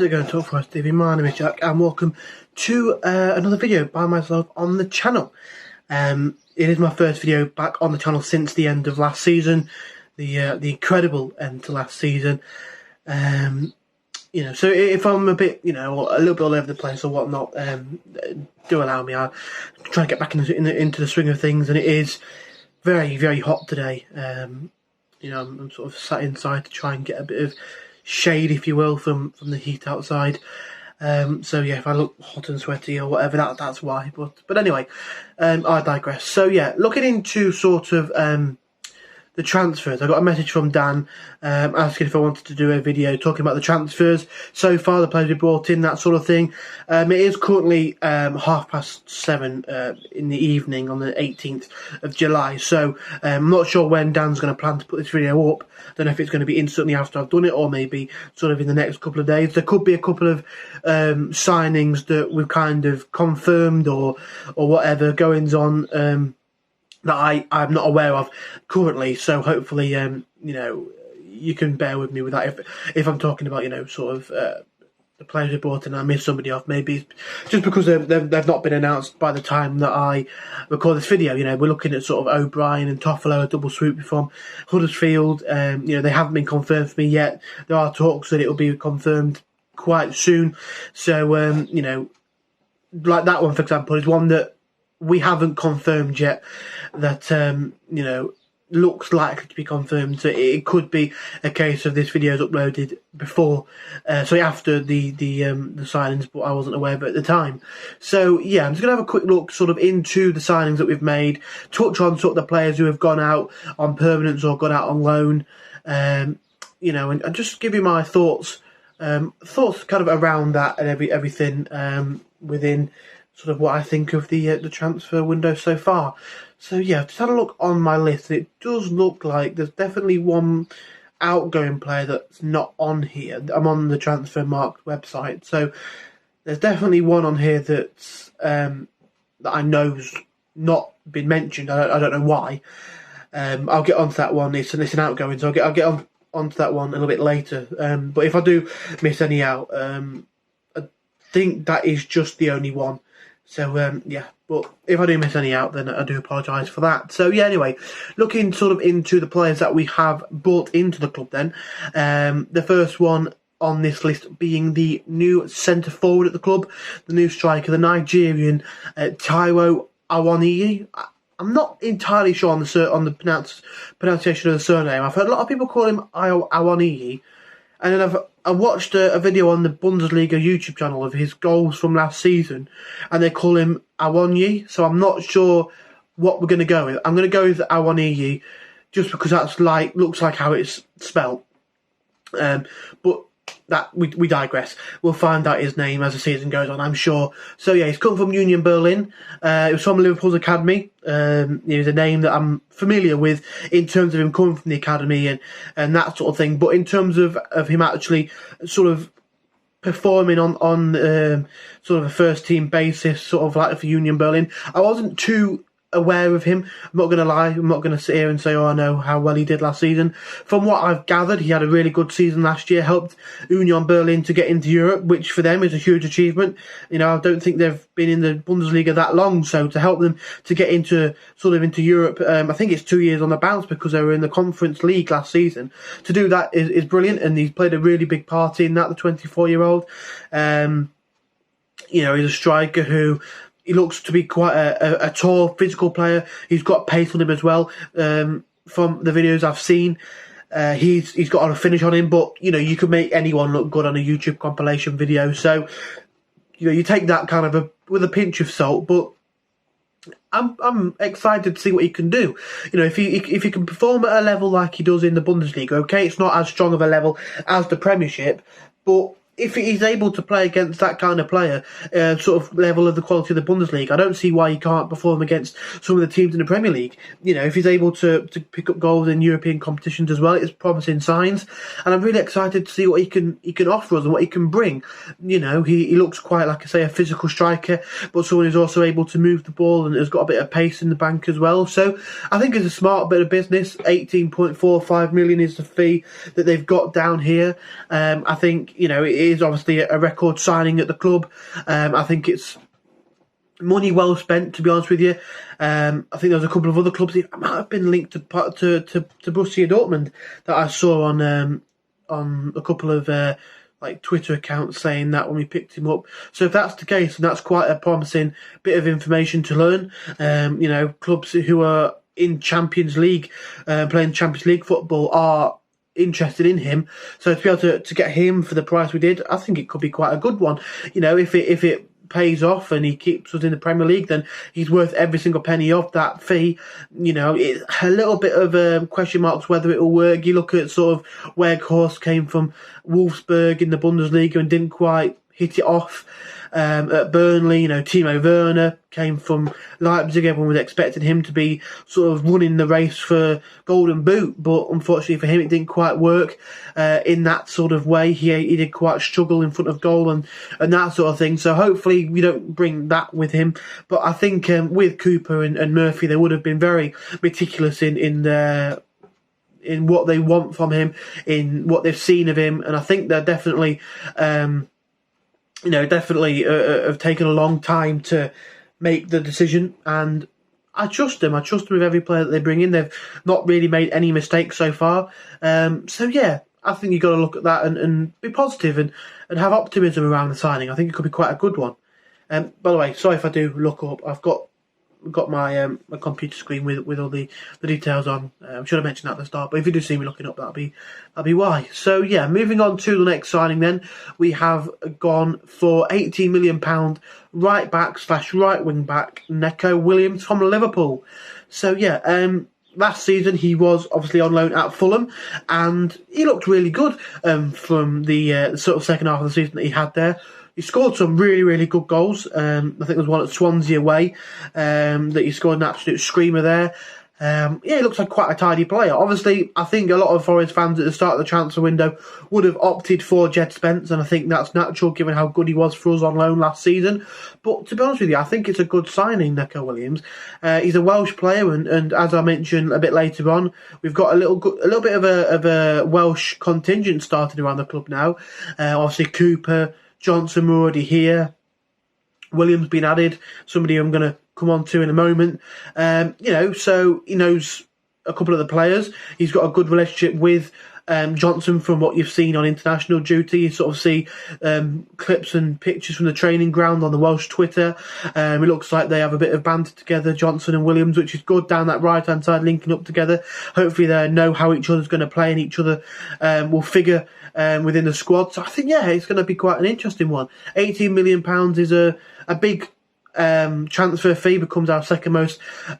How's it going, Talk for Us TV? My name is Jack and welcome to another video by myself on the channel. It is my first video back on the channel since the end of last season, the incredible end to last season. So if I'm a bit, a little bit all over the place or whatnot, do allow me. I'll try to get back into the swing of things, and it is very, very hot today. I'm sort of sat inside to try and get a bit of shade, if you will, from the heat outside. So yeah, if I look hot and sweaty or whatever, that's why. But anyway, I digress. So yeah, looking into sort of the transfers, I got a message from Dan asking if I wanted to do a video talking about the transfers so far, the players we brought in, that sort of thing. It is currently 7:30 in the evening on the 18th of July, so I'm not sure when Dan's going to plan to put this video up. I don't know if it's going to be instantly after I've done it or maybe sort of in the next couple of days. There could be a couple of signings that we've kind of confirmed or whatever goings on that I'm not aware of currently, so hopefully you can bear with me with that if I'm talking about the players we brought in and I miss somebody off. Maybe it's just because they've not been announced by the time that I record this video. We're looking at sort of O'Brien and Toffolo, a double swoop from Huddersfield. They haven't been confirmed for me yet. There are talks that it will be confirmed quite soon, so like that one for example is one that we haven't confirmed yet, that looks likely to be confirmed. So it could be a case of this video is uploaded before, after the signings, but I wasn't aware of it at the time. So yeah, I'm just gonna have a quick look sort of into the signings that we've made, touch on sort of the players who have gone out on permanence or gone out on loan, and just give you my thoughts kind of around that and everything within sort of what I think of the transfer window so far. So yeah, I've just had a look on my list, and it does look like there's definitely one outgoing player that's not on here. I'm on the Transfermarkt website, so there's definitely one on here that's that I know's not been mentioned. I don't know why. I'll get onto that one. It's an outgoing, so I'll get onto that one a little bit later. But if I do miss any out, I think that is just the only one. So, yeah, but if I do miss any out, then I do apologise for that. So, yeah, anyway, looking sort of into the players that we have brought into the club then. The first one on this list being the new centre-forward at the club, the new striker, the Nigerian Taiwo Awoniyi. I'm not entirely sure on the pronunciation of the surname. I've heard a lot of people call him Awoniyi. And then I watched a video on the Bundesliga YouTube channel of his goals from last season, and they call him Awoniyi. So I'm not sure what we're going to go with. I'm going to go with Awoniyi just because that's looks like how it's spelt. But that we digress. We'll find out his name as the season goes on, I'm sure. So yeah, he's come from Union Berlin. It was from Liverpool's academy. He's a name that I'm familiar with in terms of him coming from the academy and that sort of thing. But in terms of him actually sort of performing on sort of a first team basis, sort of like for Union Berlin, I wasn't too aware of him. I'm not going to lie. I'm not going to sit here and say, oh, I know how well he did last season. From what I've gathered, he had a really good season last year, helped Union Berlin to get into Europe, which for them is a huge achievement. I don't think they've been in the Bundesliga that long, so to help them to get into Europe, I think it's 2 years on the bounce because they were in the Conference League last season. To do that is brilliant, and he's played a really big part in that, the 24-year-old. He's a striker who he looks to be quite a tall, physical player. He's got pace on him as well. From the videos I've seen, he's got a finish on him. But you can make anyone look good on a YouTube compilation video. So you take that kind of with a pinch of salt. But I'm excited to see what he can do. If he can perform at a level like he does in the Bundesliga, okay, it's not as strong of a level as the Premiership, but if he's able to play against that kind of player, sort of level of the quality of the Bundesliga, I don't see why he can't perform against some of the teams in the Premier League. If he's able to pick up goals in European competitions as well, it's promising signs. And I'm really excited to see what he can offer us and what he can bring. He looks quite, like I say, a physical striker, but someone who's also able to move the ball and has got a bit of pace in the bank as well. So I think it's a smart bit of business. 18.45 million is the fee that they've got down here. I think, it is obviously a record signing at the club. I think it's money well spent, to be honest with you. I think there's a couple of other clubs that might have been linked to Borussia Dortmund that I saw on a couple of like Twitter accounts saying that when we picked him up. So if that's the case, and that's quite a promising bit of information to learn. Clubs who are in Champions League, playing Champions League football, are interested in him. So to be able to get him for the price we did, I think it could be quite a good one. If it pays off and he keeps us in the Premier League, then he's worth every single penny of that fee. It's a little bit of question marks whether it will work. You look at sort of Weghorst came from Wolfsburg in the Bundesliga and didn't quite hit it off. At Burnley, Timo Werner came from Leipzig. Everyone was expecting him to be sort of running the race for Golden Boot, but unfortunately for him, it didn't quite work in that sort of way. He did quite struggle in front of goal and that sort of thing. So hopefully we don't bring that with him. But I think with Cooper and Murphy, they would have been very meticulous in what they want from him, in what they've seen of him, and I think they're definitely. Have taken a long time to make the decision, and I trust them. I trust them with every player that they bring in. They've not really made any mistakes so far. I think you've got to look at that and be positive and have optimism around the signing. I think it could be quite a good one. By the way, sorry if I do look up. I've got my my computer screen with all the details on. I should have mentioned that at the start, but if you do see me looking up, that'll be why. So yeah, moving on to the next signing then, we have gone for £18 million right back / right wing back Neko Williams from Liverpool. So yeah, last season he was obviously on loan at Fulham, and he looked really good from the sort of second half of the season that he had there. He scored some really, really good goals. I think there was one at Swansea away that he scored an absolute screamer there. He looks like quite a tidy player. Obviously, I think a lot of Forest fans at the start of the transfer window would have opted for Jed Spence, and I think that's natural given how good he was for us on loan last season. But to be honest with you, I think it's a good signing, Neko Williams. He's a Welsh player, and as I mentioned a bit later on, we've got a little bit of a Welsh contingent started around the club now. Obviously, Cooper, Johnson were already here. Williams been added, somebody I'm going to come on to in a moment. So he knows a couple of the players. He's got a good relationship with Johnson from what you've seen on international duty. You sort of see clips and pictures from the training ground on the Welsh Twitter. It looks like they have a bit of banter together, Johnson and Williams, which is good down that right-hand side, linking up together. Hopefully they know how each other's going to play and each other will figure within the squad. So I think, it's going to be quite an interesting one. £18 million is a big transfer fee, becomes our second most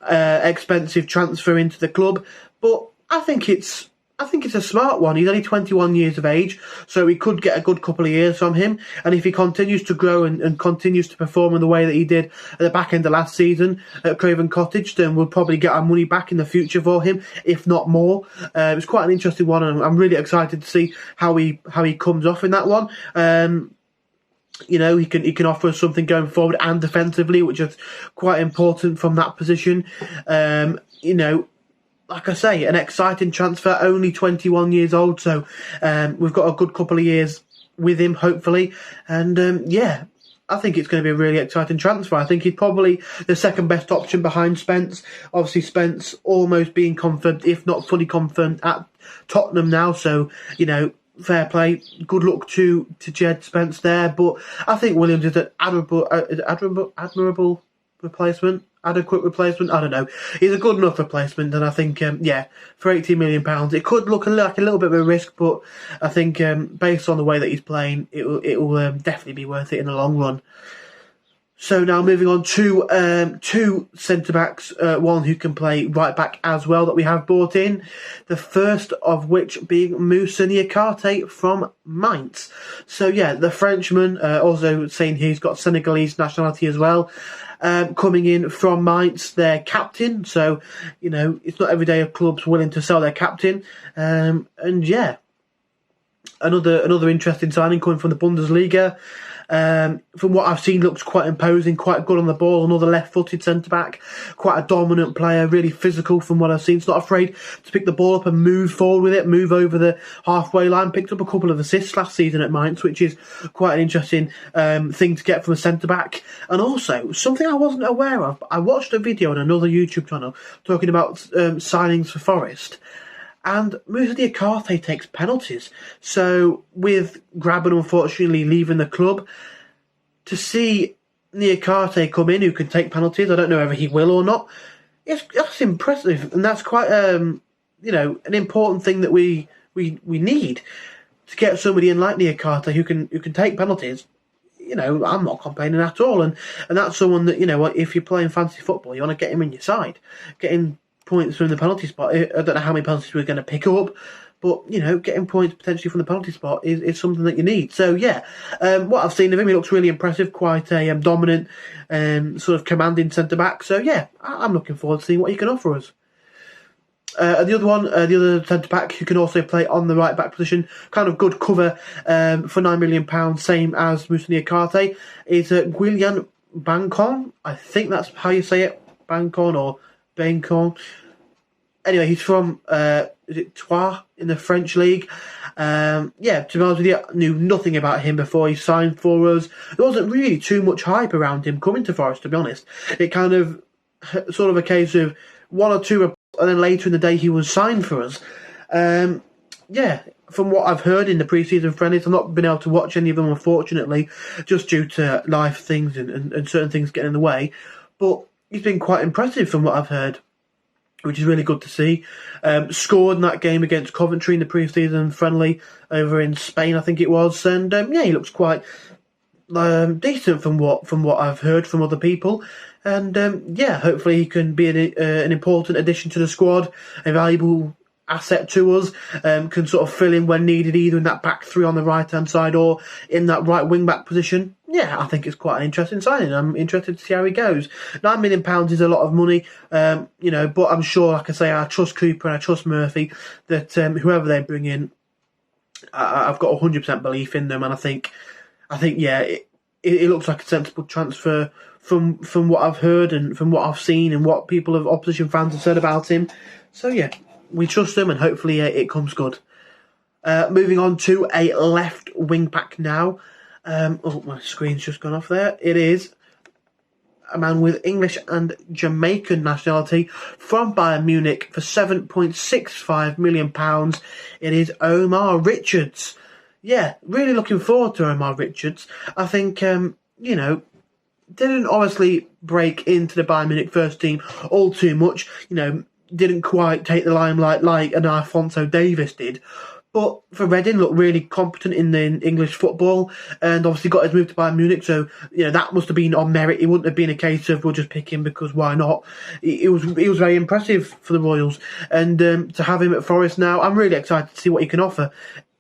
expensive transfer into the club. But I think it's a smart one. He's only 21 years of age, so we could get a good couple of years from him. And if he continues to grow and continues to perform in the way that he did at the back end of last season at Craven Cottage, then we'll probably get our money back in the future for him, if not more. It's quite an interesting one, and I'm really excited to see how he comes off in that one. He can offer us something going forward and defensively, which is quite important from that position. Like I say, an exciting transfer, only 21 years old, so we've got a good couple of years with him, hopefully. And I think it's going to be a really exciting transfer. I think he's probably the second best option behind Spence. Obviously, Spence almost being confirmed, if not fully confirmed, at Tottenham now, so, fair play. Good luck to Jed Spence there. But I think Williams is an admirable replacement. Adequate replacement, I don't know. He's a good enough replacement, and I think, for £18 million, it could look like a little bit of a risk, but I think based on the way that he's playing, it will definitely be worth it in the long run. So now moving on to two centre-backs, one who can play right-back as well that we have brought in. The first of which being Moussa Niakate from Mainz. So the Frenchman, also saying he's got Senegalese nationality as well. Coming in from Mainz, their captain. So, it's not every day a club's willing to sell their captain. Another interesting signing coming from the Bundesliga. From what I've seen, looks quite imposing, quite good on the ball. Another left-footed centre-back, quite a dominant player, really physical from what I've seen. He's not afraid to pick the ball up and move forward with it, move over the halfway line. Picked up a couple of assists last season at Mainz, which is quite an interesting thing to get from a centre-back. And also, something I wasn't aware of, I watched a video on another YouTube channel talking about signings for Forest. And Moussa Diakate takes penalties. So, with Graben unfortunately leaving the club, to see Diakate come in who can take penalties, I don't know whether he will or not, that's impressive. And that's quite, an important thing that we need to get somebody in like Diakate who can take penalties. I'm not complaining at all. And that's someone that, if you're playing fantasy football, you want to get him in your side. Getting points from the penalty spot. I don't know how many penalties we're going to pick up, but, getting points potentially from the penalty spot is something that you need. So, yeah, what I've seen of him, he looks really impressive, quite a dominant, sort of commanding centre-back. So, yeah, I'm looking forward to seeing what he can offer us. The other centre-back who can also play on the right-back position, kind of good cover for £9 million, same as Moussa Diakate, is Guilyan Bancon. I think that's how you say it, Bancon or Bancon. Anyway, he's from, is it Troyes in the French league? To be honest with you, I knew nothing about him before he signed for us. There wasn't really too much hype around him coming to Forest, to be honest. It kind of, sort of a case of one or two, and then later in the day he was signed for us. From what I've heard in the pre-season friendlies, I've not been able to watch any of them, unfortunately, just due to life things and certain things getting in the way. But he's been quite impressive from what I've heard, which is really good to see. Scored in that game against Coventry in the pre-season friendly over in Spain, I think it was. And he looks quite decent from what I've heard from other people. And hopefully he can be an important addition to the squad, a valuable asset to us, can sort of fill in when needed, either in that back three on the right-hand side or in that right wing-back position. Yeah, I think it's quite an interesting signing. I'm interested to see how he goes. £9 million is a lot of money, but I'm sure, like I say, I trust Cooper and I trust Murphy, that whoever they bring in, I've got 100% belief in them, and I think it looks like a sensible transfer from what I've heard and from what I've seen and what opposition fans have said about him. So yeah, we trust him, and hopefully it comes good. Moving on to a left wing back now. My screen's just gone off there. It is a man with English and Jamaican nationality from Bayern Munich for £7.65 million. It is Omar Richards. Yeah, really looking forward to Omar Richards. I think, didn't obviously break into the Bayern Munich first team all too much. Didn't quite take the limelight like an Alphonso Davies did. But for Reading, looked really competent in the English football, and obviously got his move to Bayern Munich. So that must have been on merit. It wouldn't have been a case of we'll just pick him because why not? It was very impressive for the Royals, and to have him at Forest now, I'm really excited to see what he can offer.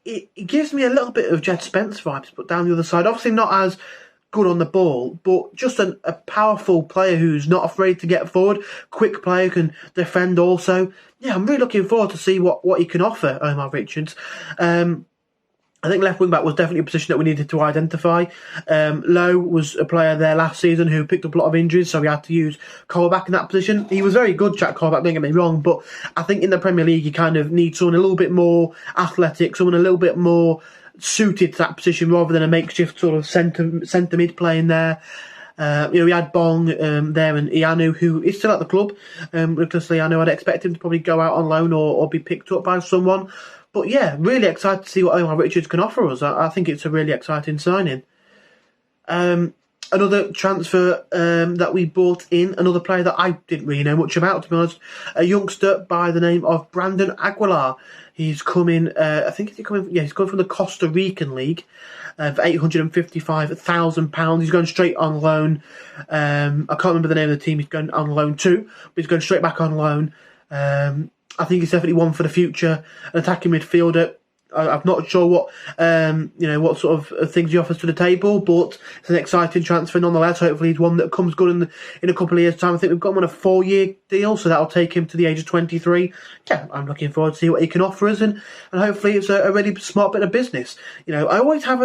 It gives me a little bit of Jed Spence vibes, but down the other side, obviously not as good on the ball, but just a powerful player who's not afraid to get forward, quick player who can defend also. Yeah, I'm really looking forward to see what he can offer, Omar Richards. I think left wing back was definitely a position that we needed to identify. Lowe was a player there last season who picked up a lot of injuries, so we had to use Colback in that position. He was very good, Jack Colback, don't get me wrong, but I think in the Premier League you kind of need someone a little bit more athletic, someone a little bit more suited to that position rather than a makeshift sort of centre mid playing there. We had Bong there and Ianu, who is still at the club. Ridiculously, I'd expect him to probably go out on loan or be picked up by someone. But yeah, really excited to see what Omar Richards can offer us. I think it's a really exciting signing. Another transfer that we brought in, another player that I didn't really know much about, to be honest, a youngster by the name of Brandon Aguilar. He's coming, he's coming from the Costa Rican League for £855,000. He's going straight on loan. I can't remember the name of the team he's going on loan to, but he's going straight back on loan. I think he's definitely one for the future, an attacking midfielder. I'm not sure what sort of things he offers to the table, but it's an exciting transfer nonetheless. Hopefully he's one that comes good in a couple of years' time. I think we've got him on a 4-year deal, so that'll take him to the age of 23. Yeah, I'm looking forward to see what he can offer us, and hopefully it's a really smart bit of business. I always have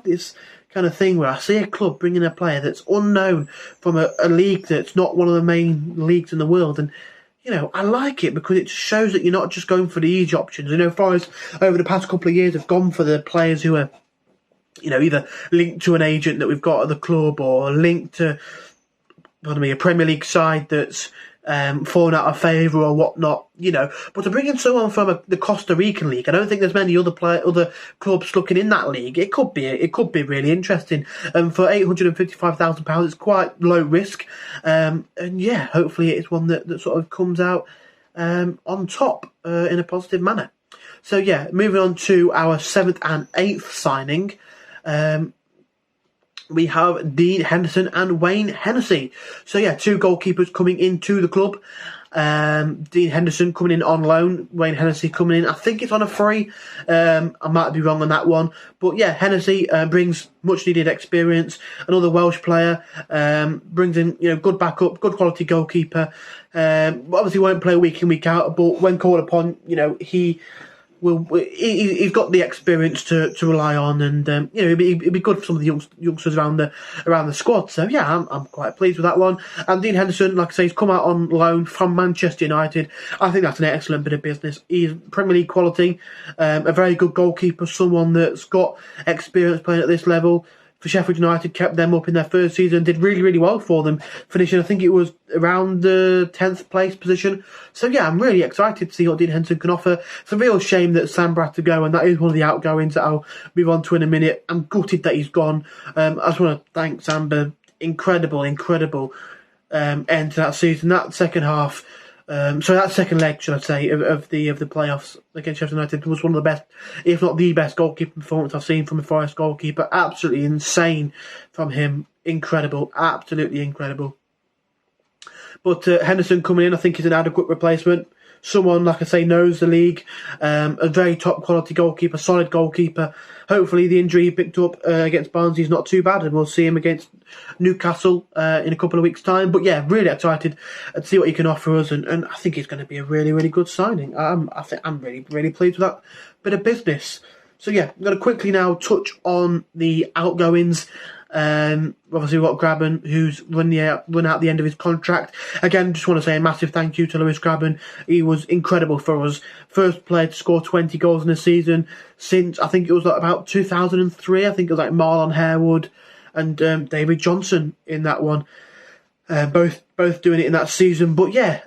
this kind of thing where I see a club bringing a player that's unknown from a league that's not one of the main leagues in the world, and I like it because it shows that you're not just going for the easy options. Forest over the past couple of years have gone for the players who are, either linked to an agent that we've got at the club or linked to, a Premier League side that's fallen out of favour or whatnot, But to bring in someone from the Costa Rican league, I don't think there's many other clubs looking in that league. It could be really interesting. And for £855,000, it's quite low risk. And yeah, hopefully it's one that sort of comes out on top in a positive manner. So yeah, moving on to our 7th and 8th signing. We have Dean Henderson and Wayne Hennessey. So yeah, 2 goalkeepers coming into the club. Dean Henderson coming in on loan, Wayne Hennessey coming in, I think it's on a free. I might be wrong on that one. But yeah, Hennessey brings much needed experience. Another Welsh player, brings in good backup, good quality goalkeeper. Obviously won't play week in, week out, but when called upon, he's got the experience to rely on, and it'd be good for some of the youngsters around the squad. So yeah, I'm quite pleased with that one. And Dean Henderson, like I say, he's come out on loan from Manchester United. I think that's an excellent bit of business. He's Premier League quality, a very good goalkeeper, someone that's got experience playing at this level. For Sheffield United, kept them up in their first season, did really, really well for them, finishing, I think it was around the 10th place position. So yeah, I'm really excited to see what Dean Henderson can offer. It's a real shame that Samba had to go, and that is one of the outgoings that I'll move on to in a minute. I'm gutted that he's gone. I just want to thank Samba. Incredible end to that season. That second half, that second leg, should I say, of the playoffs against Sheffield United was one of the best, if not the best, goalkeeping performance I've seen from a Forest goalkeeper. Absolutely insane from him. Incredible. Absolutely incredible. But Henderson coming in, I think, is an adequate replacement. Someone, like I say, knows the league. A very top quality goalkeeper, solid goalkeeper. Hopefully the injury he picked up against Barnsley is not too bad, and we'll see him against Newcastle in a couple of weeks' time. But yeah, really excited to see what he can offer us, and I think it's going to be a really, really good signing. I think I'm really, really pleased with that bit of business. So yeah, I'm going to quickly now touch on the outgoings. Obviously we've got Graben, who's run out the end of his contract. Again, just want to say a massive thank you to Lewis Graben. He was incredible for us. First player to score 20 goals in a season since, I think it was about 2003. I think it was like Marlon Harewood and David Johnson in that one. Both doing it in that season. But yeah,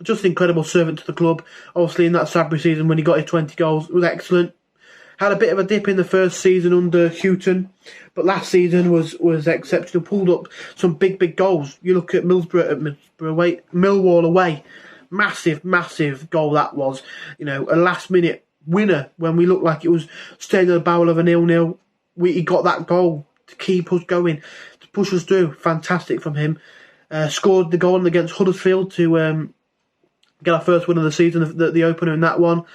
just an incredible servant to the club. Obviously in that Sabri season when he got his 20 goals, it was excellent. Had a bit of a dip in the first season under Houghton, but last season was exceptional. Pulled up some big goals. You look at Millwall away, massive goal that was. A last minute winner when we looked like it was staying in the barrel of a 0-0. He got that goal to keep us going, to push us through. Fantastic from him. Scored the goal against Huddersfield to get our first win of the season, the opener in that one.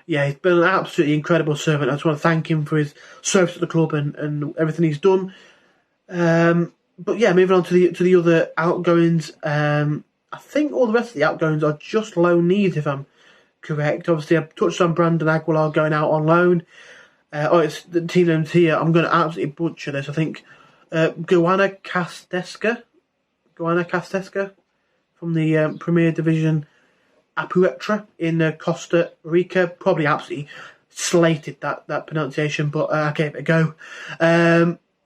Yeah, he's been an absolutely incredible servant. I just want to thank him for his service to the club and everything he's done. But yeah, moving on to the other outgoings. I think all the rest of the outgoings are just loanees, if I'm correct. Obviously, I've touched on Brandon Aguilar going out on loan. It's the team names here. I'm going to absolutely butcher this. I think Goana Casteska from the Premier Division Apuetra in Costa Rica. Probably absolutely slated that pronunciation, but I gave it a go.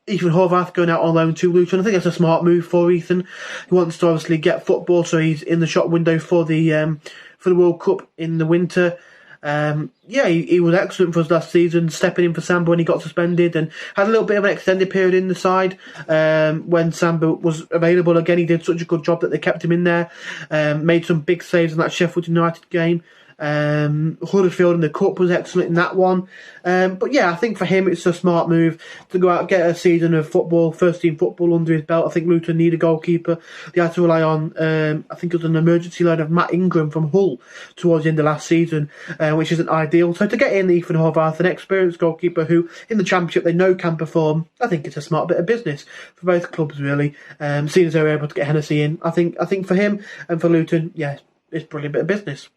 Ethan Horvath going out on loan to Luton. I think that's a smart move for Ethan. He wants to obviously get football, so he's in the shop window for the World Cup in the winter. He was excellent for us last season, stepping in for Samba when he got suspended, and had a little bit of an extended period in the side when Samba was available again. He did such a good job that they kept him in there. Made some big saves in that Sheffield United game. Huddersfield in the Cup was excellent in that one. But yeah, I think for him it's a smart move to go out and get a season of football, first team football under his belt. I think Luton need a goalkeeper. They had to rely on, I think it was an emergency loan of Matt Ingram from Hull towards the end of last season, which isn't ideal. So to get in Ethan Horvath, an experienced goalkeeper who in the Championship they know can perform, I think it's a smart bit of business for both clubs really. Seeing as they were able to get Hennessey in, I think for him and for Luton, yeah, it's a brilliant bit of business.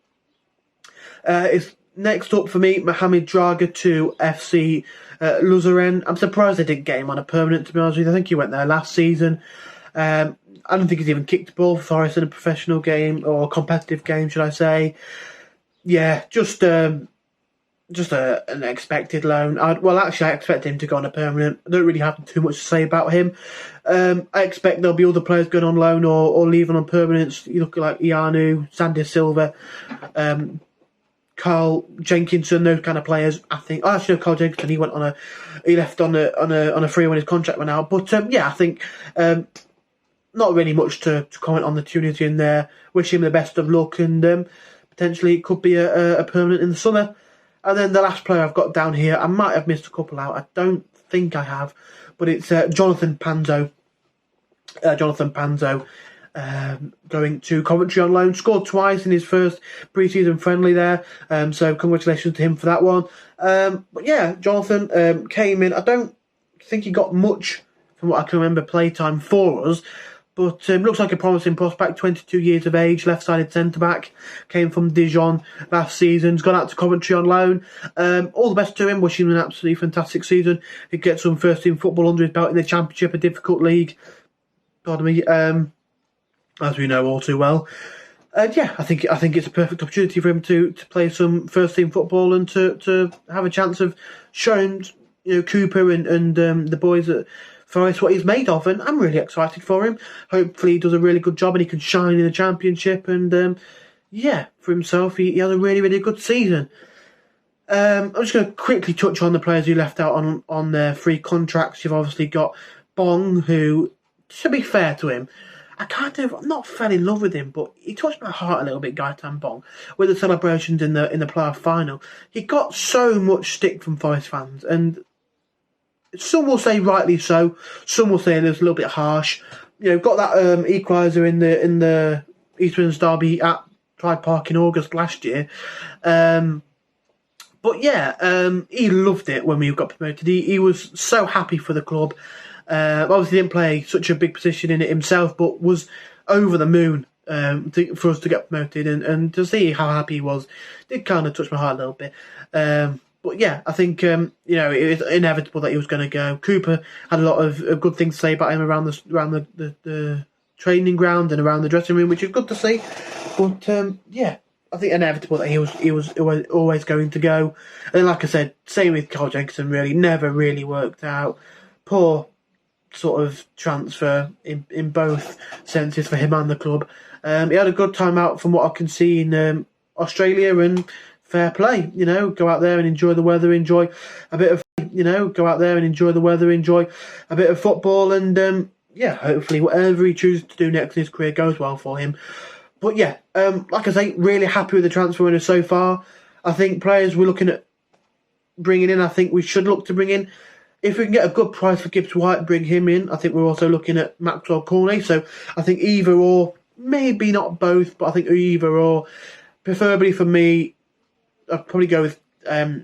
It's Next up for me, Mohamed Draga to FC Luzern. I'm surprised they didn't get him on a permanent, to be honest with you. I think he went there last season. I don't think he's even kicked a ball for Forest in a professional game, or a competitive game, should I say. Yeah, just an expected loan. I expect him to go on a permanent. I don't really have too much to say about him. I expect there'll be other players going on loan or leaving on permanents. You look at like Ianu, Sandy Silva, Carl Jenkinson, those kind of players. I think. Actually, no, Carl Jenkinson. He left on a free when his contract went out. But I think not really much to comment on the Tunisian there. Wish him the best of luck, and potentially it could be a permanent in the summer. And then the last player I've got down here, I might have missed a couple out. I don't think I have, but it's Jonathan Panzo. Going to Coventry on loan. Scored twice in his first pre-season friendly there. So congratulations to him for that one. But yeah, Jonathan came in. I don't think he got much, from what I can remember, playtime for us. But looks like a promising prospect, 22 years of age, left-sided centre-back, came from Dijon last season, he's gone out to Coventry on loan. All the best to him, wishing him an absolutely fantastic season. He gets some first-team football under his belt in the Championship, a difficult league, as we know all too well. I think it's a perfect opportunity for him to play some first-team football and to have a chance of showing Cooper and the boys at Forest what he's made of, and I'm really excited for him. Hopefully he does a really good job and he can shine in the Championship, and for himself he has a really, really good season. I'm just going to quickly touch on the players who left out on their free contracts. You've obviously got Bong, who, to be fair to him, I'm not fell in love with him, but he touched my heart a little bit, Gaetan Bong, with the celebrations in the playoff final. He got so much stick from Forest fans, and some will say rightly so. Some will say it was a little bit harsh. Got that equaliser in the East Midlands derby at Pride Park in August last year. He loved it when we got promoted. He was so happy for the club. Obviously didn't play such a big position in it himself, but was over the moon for us to get promoted, and to see how happy he was did kind of touch my heart a little bit. I think it was inevitable that he was going to go. Cooper had a lot of good things to say about him around the training ground and around the dressing room, which is good to see. But I think inevitable that he was always going to go. And like I said, same with Carl Jenkinson. Really, never really worked out. Poor sort of transfer in both senses for him and the club. He had a good time out from what I can see in Australia, and fair play, go out there and enjoy the weather, enjoy a bit of, go out there and enjoy the weather, enjoy a bit of football, and hopefully whatever he chooses to do next in his career goes well for him. But like I say, really happy with the transfer window so far. I think players we're looking at bringing in, I think we should look to bring in. If we can get a good price for Gibbs White, bring him in. I think we're also looking at Maxwell Cornet, so I think either or, maybe not both, but I think either or. Preferably for me, I'd probably go with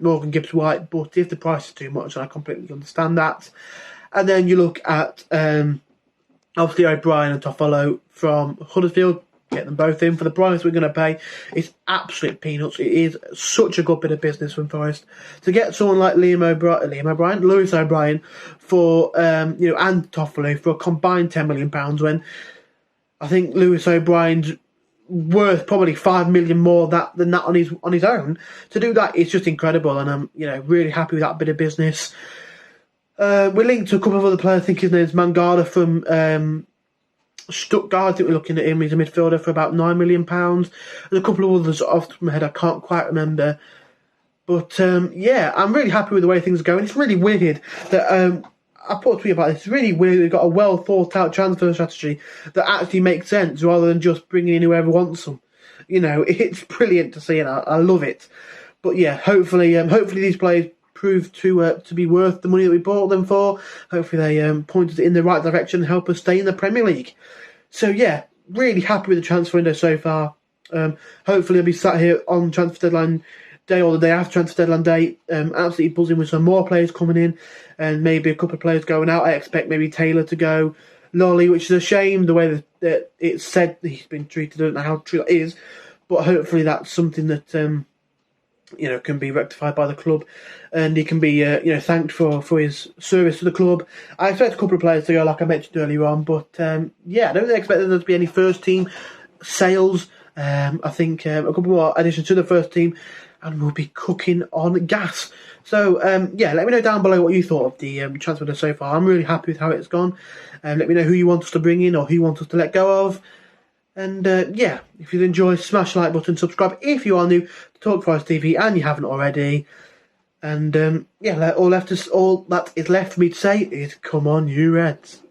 Morgan Gibbs White, but if the price is too much, I completely understand that. And then you look at obviously O'Brien and Toffolo from Huddersfield, get them both in for the price we're going to pay. It's absolute peanuts. It is such a good bit of business from Forest to get someone like Lewis O'Brien for and Toffolo for a combined £10 million, when I think Lewis O'Brien's worth probably $5 million more than that on his own. To do that is just incredible, and I'm really happy with that bit of business. We're linked to a couple of other players. I think his name's Mangala from Stuttgart. I think we're looking at him. He's a midfielder for about £9 million. There's a couple of others off the top of my head I can't quite remember. But I'm really happy with the way things are going. It's really weird that I put a tweet about this. It's really weird we've got a well thought out transfer strategy that actually makes sense rather than just bringing in whoever wants them. It's brilliant to see, and I love it. But hopefully these players prove to be worth the money that we bought them for. Hopefully they point us in the right direction and help us stay in the Premier League. So really happy with the transfer window so far. Hopefully I'll be sat here on transfer deadline day or the day after transfer deadline day, absolutely buzzing with some more players coming in and maybe a couple of players going out. I expect maybe Taylor to go, Lolly, which is a shame the way that it's said that he's been treated. I don't know how true that is, but hopefully that's something that can be rectified by the club, and he can be thanked for his service to the club. I expect a couple of players to go, like I mentioned earlier on, but I don't expect there to be any first team sales. I think a couple more additions to the first team, and we'll be cooking on gas. So let me know down below what you thought of the transfer window so far. I'm really happy with how it's gone. Let me know who you want us to bring in or who you want us to let go of. And if you enjoy, smash the like button, subscribe if you are new to Talk Forest TV and you haven't already. And all that is left for me to say is, come on, you Reds.